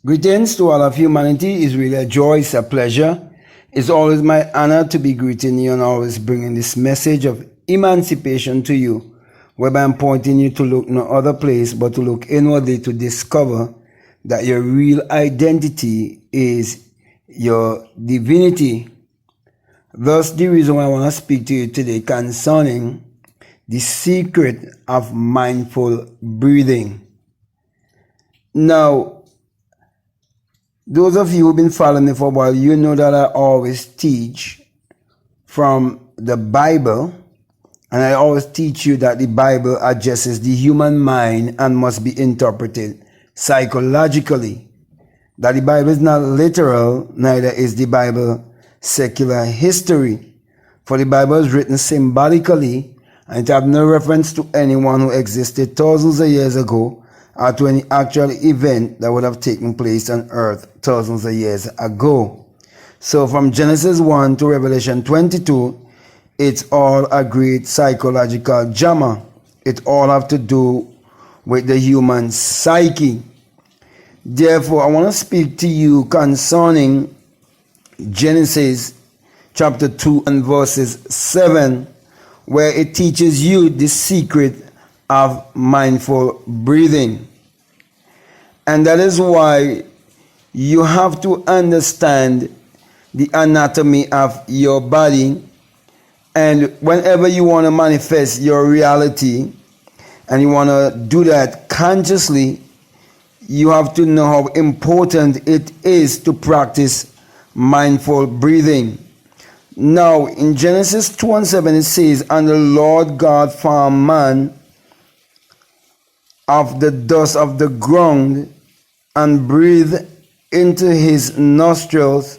Greetings to all of humanity. It's really a joy, it's a pleasure. It's always my honor to be greeting you and always bringing this message of emancipation to you, whereby I'm pointing you to look no other place but to look inwardly to discover that your real identity is your divinity. Thus, the reason why I want to speak to you today concerning the secret of mindful breathing. Now, those of you who've been following me for a while, you know that I always teach from the Bible, and I always teach you that the Bible addresses the human mind and must be interpreted psychologically. That the Bible is not literal, neither is the Bible secular history. For the Bible is written symbolically, and it has no reference to anyone who existed thousands of years ago or to any actual event that would have taken place on earth thousands of years ago. So from Genesis 1 to Revelation 22, it's all a great psychological drama. It all have to do with the human psyche. Therefore, I want to speak to you concerning Genesis chapter 2 and verses 7, where it teaches you the secret of mindful breathing. And that is why you have to understand the anatomy of your body. And whenever you want to manifest your reality and you want to do that consciously, you have to know how important it is to practice mindful breathing. Now, in Genesis 2 and 7, it says, "And the Lord God formed man of the dust of the ground and breathed into his nostrils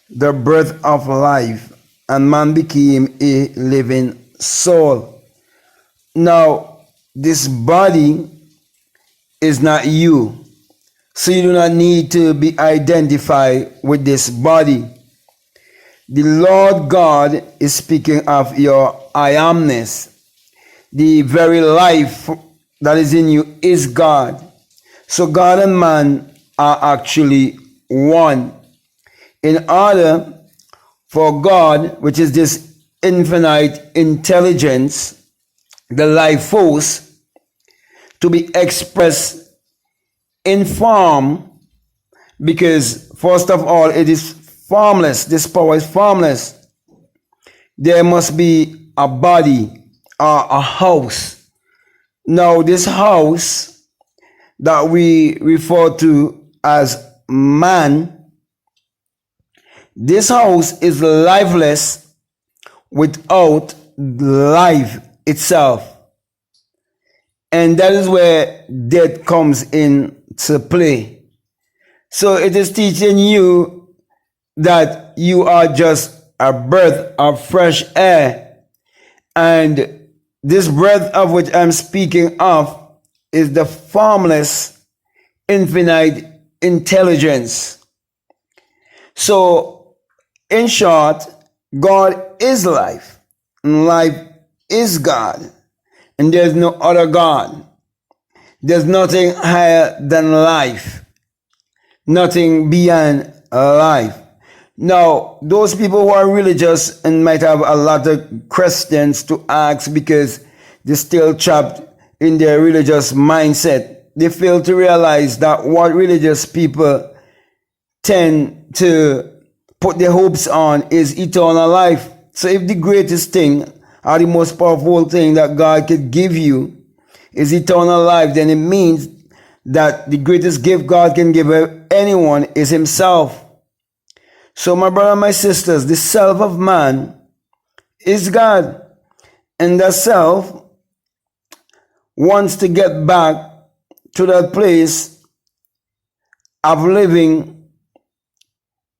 the breath of life, and man became a living soul." Now, this body is not you, so you do not need to be identified with this body. The Lord God is speaking of your I amness. The very life that is in you is God. So God and man are actually one. In order for God, which is this infinite intelligence, the life force, to be expressed in form, because first of all, it is formless. This power is formless. There must be a body or a house. Now, this house that we refer to as man, this house is lifeless without life itself. And that is where death comes into play. So it is teaching you that you are just a breath of fresh air. And this breath of which I'm speaking of is the formless, infinite intelligence. So, in short, God is life, and life is God, and there's no other God. There's nothing higher than life, nothing beyond life. Now, those people who are religious and might have a lot of questions to ask because they're still trapped in their religious mindset. They fail to realize that what religious people tend to put their hopes on is eternal life. So if the greatest thing or the most powerful thing that God could give you is eternal life, then it means that the greatest gift God can give anyone is himself. So my brother and my sisters, the self of man is God. And the self wants to get back to that place of living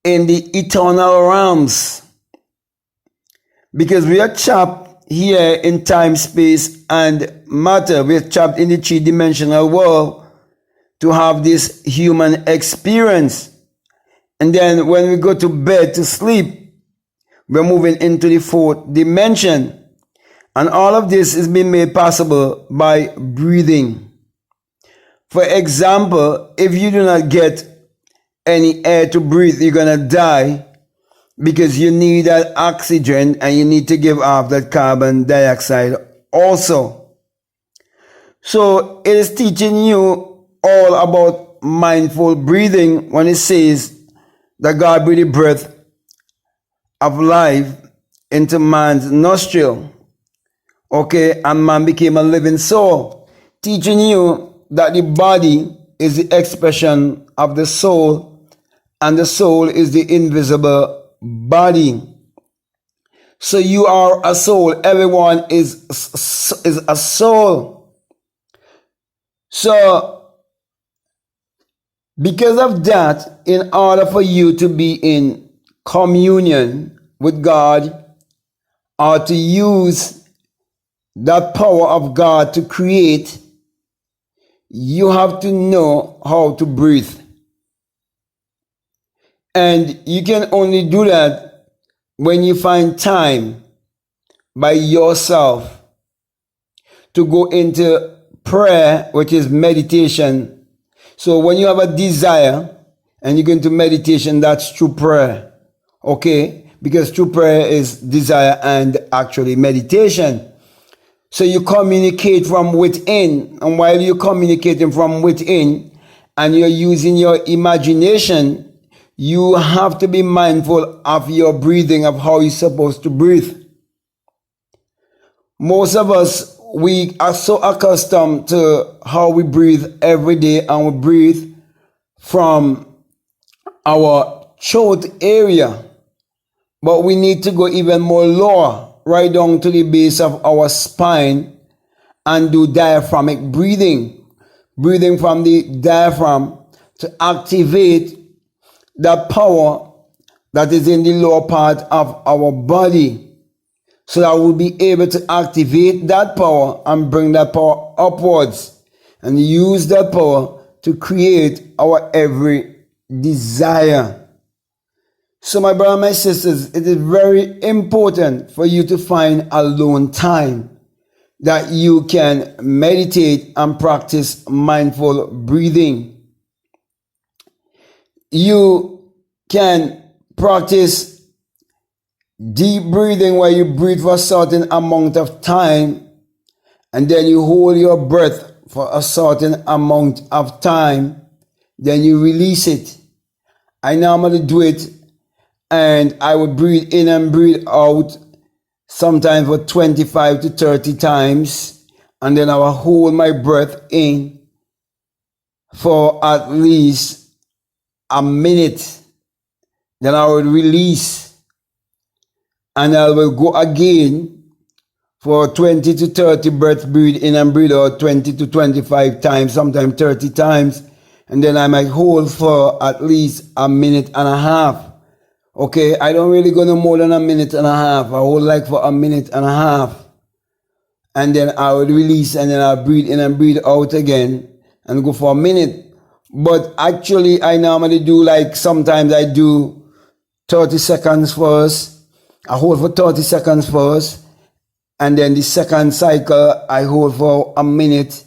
in the eternal realms. Because we are trapped here in time, space, and matter. We are trapped in the three-dimensional world to have this human experience. And then when we go to bed to sleep, we're moving into the fourth dimension. And all of this is being made possible by breathing. For example, if you do not get any air to breathe, you're going to die, because you need that oxygen and you need to give off that carbon dioxide also. So it is teaching you all about mindful breathing when it says that God breathed breath of life into man's nostril. Okay, and man became a living soul, teaching you that the body is the expression of the soul, and the soul is the invisible body. So you are a soul. Everyone is a soul. So because of that, in order for you to be in communion with God, or to use that power of God to create, you have to know how to breathe. And you can only do that when you find time by yourself to go into prayer, which is meditation. So when you have a desire and you go into meditation, that's true prayer. Okay? Because true prayer is desire and actually meditation. So you communicate from within, and while you're communicating from within and you're using your imagination, you have to be mindful of your breathing, of how you're supposed to breathe. Most of us, we are so accustomed to how we breathe every day, and we breathe from our throat area. But we need to go even more lower, right down to the base of our spine, and do diaphragmatic breathing. Breathing from the diaphragm to activate that power that is in the lower part of our body, so that we'll be able to activate that power and bring that power upwards and use that power to create our every desire. So my brothers and my sisters, it is very important for you to find alone time that you can meditate and practice mindful breathing. You can practice deep breathing, where you breathe for a certain amount of time and then you hold your breath for a certain amount of time, then you release it. I normally do it, and I would breathe in and breathe out sometimes for 25 to 30 times, and then I will hold my breath in for at least a minute. Then I will release, and I will go again for 20 to 30 breaths, breathe in and breathe out 20 to 25 times, sometimes 30 times, and then I might hold for at least a minute and a half. Okay, I don't really go no more than a minute and a half. I hold like for a minute and a half, and then I would release, and then I'll breathe in and breathe out again and go for a minute. But actually, I normally do, like, sometimes I do 30 seconds first. I hold for 30 seconds first, and then the second cycle I hold for a minute,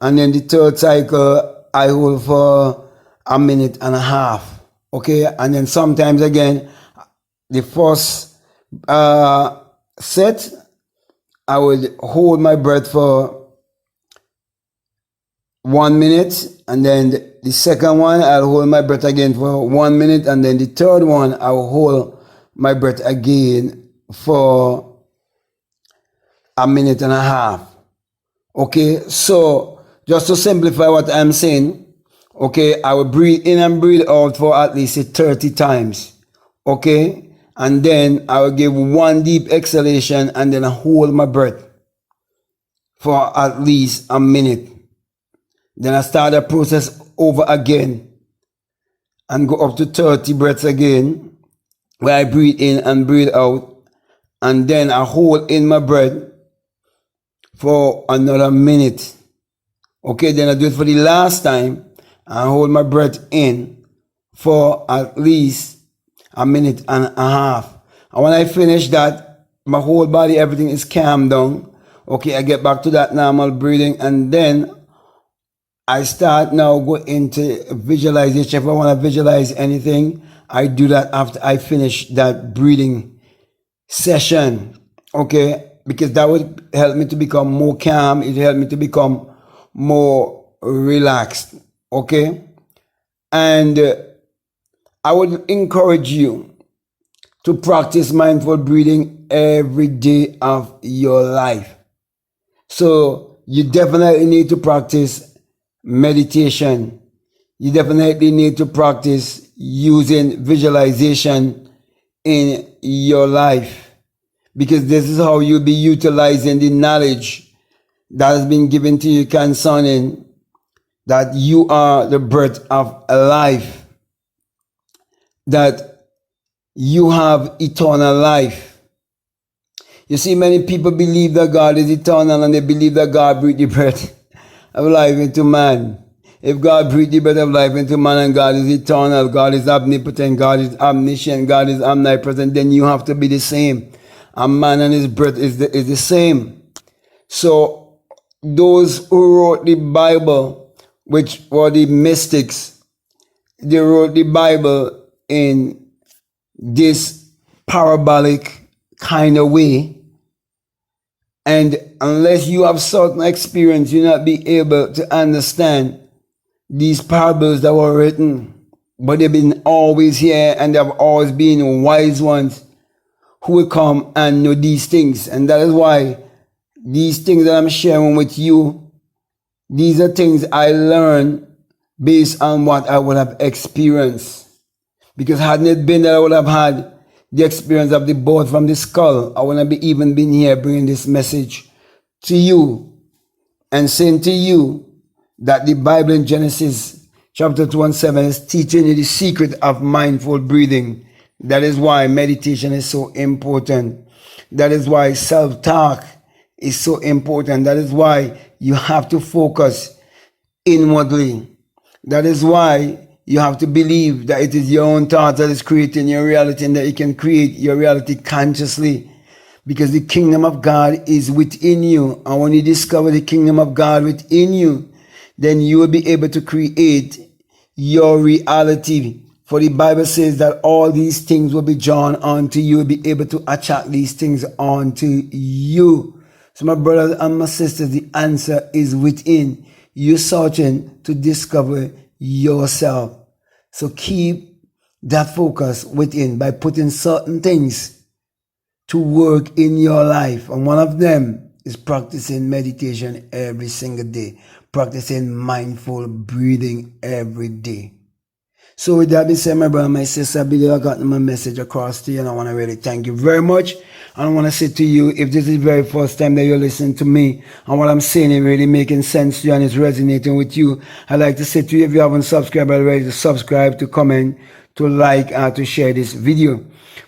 and then the third cycle I hold for a minute and a half. Okay, and then sometimes again, the first set, I would hold my breath for 1 minute, and then the second one, I'll hold my breath again for 1 minute, and then the third one, I will hold my breath again for a minute and a half. Okay, so just to simplify what I'm saying, okay, I will breathe in and breathe out for at least 30 times. Okay, and then I will give one deep exhalation, and then I hold my breath for at least a minute. Then I start the process over again and go up to 30 breaths again, where I breathe in and breathe out, and then I hold in my breath for another minute. Okay, then I do it for the last time. I hold my breath in for at least a minute and a half. And when I finish that, my whole body, everything is calmed down. Okay, I get back to that normal breathing, and then I start now go into visualization. If I want to visualize anything, I do that after I finish that breathing session. Okay, because that would help me to become more calm. It helped me to become more relaxed. Okay, and I would encourage you to practice mindful breathing every day of your life. So you definitely need to practice meditation. You definitely need to practice using visualization in your life, because this is how you'll be utilizing the knowledge that has been given to you concerning that you are the breath of life, that you have eternal life. You see, many people believe that God is eternal and they believe that God breathed the breath of life into man. If God breathed the breath of life into man and God is eternal, God is omnipotent, God is omniscient, God is omnipresent, then you have to be the same. A man and his breath is the same. So those who wrote the Bible, which were the mystics, they wrote the Bible in this parabolic kind of way. And unless you have certain experience, you'll not be able to understand these parables that were written. But they've been always here, and there have always been wise ones who will come and know these things. And that is why these things that I'm sharing with you, these are things I learned based on what I would have experienced. Because hadn't it been that I would have had the experience of the boat from the skull, I wouldn't have even been here bringing this message to you and saying to you that the Bible in Genesis chapter 2 and 7 is teaching you the secret of mindful breathing. That is why meditation is so important. That is why self-talk is so important. That is why you have to focus inwardly. That is why you have to believe that it is your own thought that is creating your reality, and that you can create your reality consciously, because the kingdom of God is within you. And when you discover the kingdom of God within you, then you will be able to create your reality. For the Bible says that all these things will be drawn onto you. You'll be able to attract these things onto you. So my brothers and my sisters, the answer is within you, searching to discover yourself. So keep that focus within by putting certain things to work in your life. And one of them is practicing meditation every single day, practicing mindful breathing every day. So with that being said, my brother, my sister, I believe I got my message across to you, and I want to really thank you very much. And I want to say to you, if this is the very first time that you're listening to me and what I'm saying is really making sense to you and it's resonating with you, I'd like to say to you, if you haven't subscribed already, to subscribe, to comment, to like, and to share this video.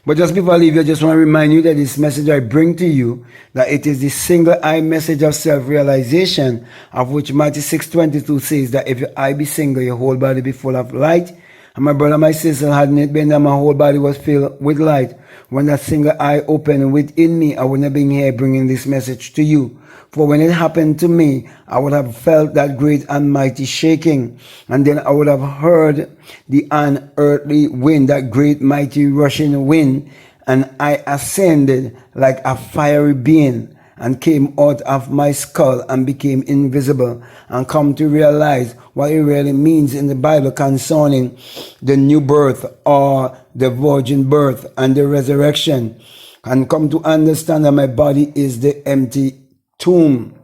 But just before I leave you, I just want to remind you that this message I bring to you, that it is the single eye message of self-realization, of which Matthew 6:22 says that if your eye be single, your whole body be full of light. And my brother, my sister, hadn't it been that my whole body was filled with light, when that single eye opened within me, I wouldn't have been here bringing this message to you. For when it happened to me, I would have felt that great and mighty shaking. And then I would have heard the unearthly wind, that great mighty rushing wind. And I ascended like a fiery being, and came out of my skull and became invisible, and come to realize what it really means in the Bible concerning the new birth, or the virgin birth, and the resurrection, and come to understand that my body is the empty tomb.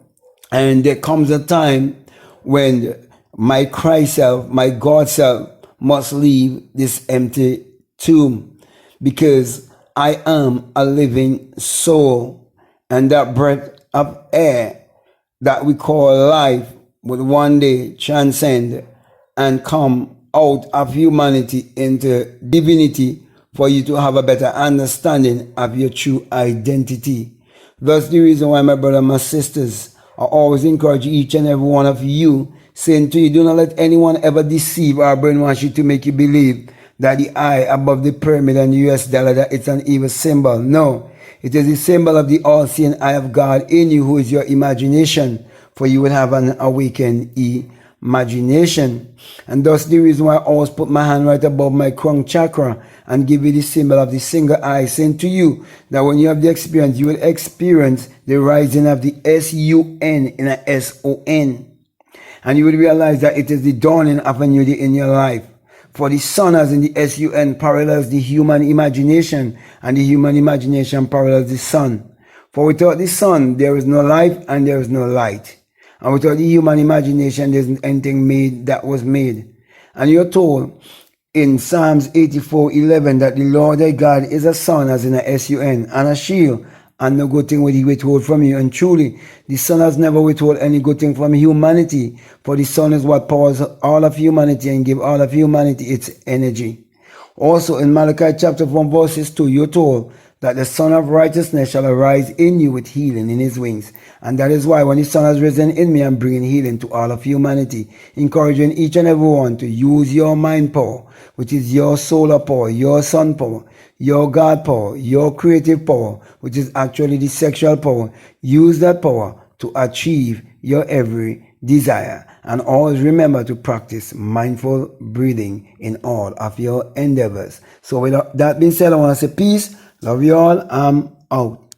And there comes a time when my Christ self, my God self, must leave this empty tomb, because I am a living soul. And that breath of air that we call life will one day transcend and come out of humanity into divinity, for you to have a better understanding of your true identity. That's the reason why, my brothers and my sisters, I always encourage each and every one of you, saying to you, do not let anyone ever deceive or brainwash you to make you believe that the eye above the pyramid and the US dollar, that it's an evil symbol. No. It is the symbol of the all-seeing eye of God in you, who is your imagination, for you will have an awakened imagination. And thus the reason why I always put my hand right above my crown chakra and give you the symbol of the single eye, saying to you that when you have the experience, you will experience the rising of the S-U-N in a S-O-N. And you will realize that it is the dawning of a new day in your life. For the sun, as in the S-U-N, parallels the human imagination, and the human imagination parallels the sun. For without the sun, there is no life and there is no light. And without the human imagination, there isn't anything made that was made. And you're told in Psalms 84:11 that the Lord thy God is a sun, as in a S-U-N, and a shield, and no good thing will he withhold from you. And truly, the Son has never withhold any good thing from humanity, for the Son is what powers all of humanity and give all of humanity its energy. Also in Malachi chapter 1 verses 2, you're told that the Son of Righteousness shall arise in you with healing in his wings. And that is why when the Son has risen in me, I'm bringing healing to all of humanity, encouraging each and every one to use your mind power, which is your solar power, your sun power, your God power, your creative power, which is actually the sexual power. Use that power to achieve your every desire. And always remember to practice mindful breathing in all of your endeavors. So with that being said, I want to say peace. Love you all. I'm out.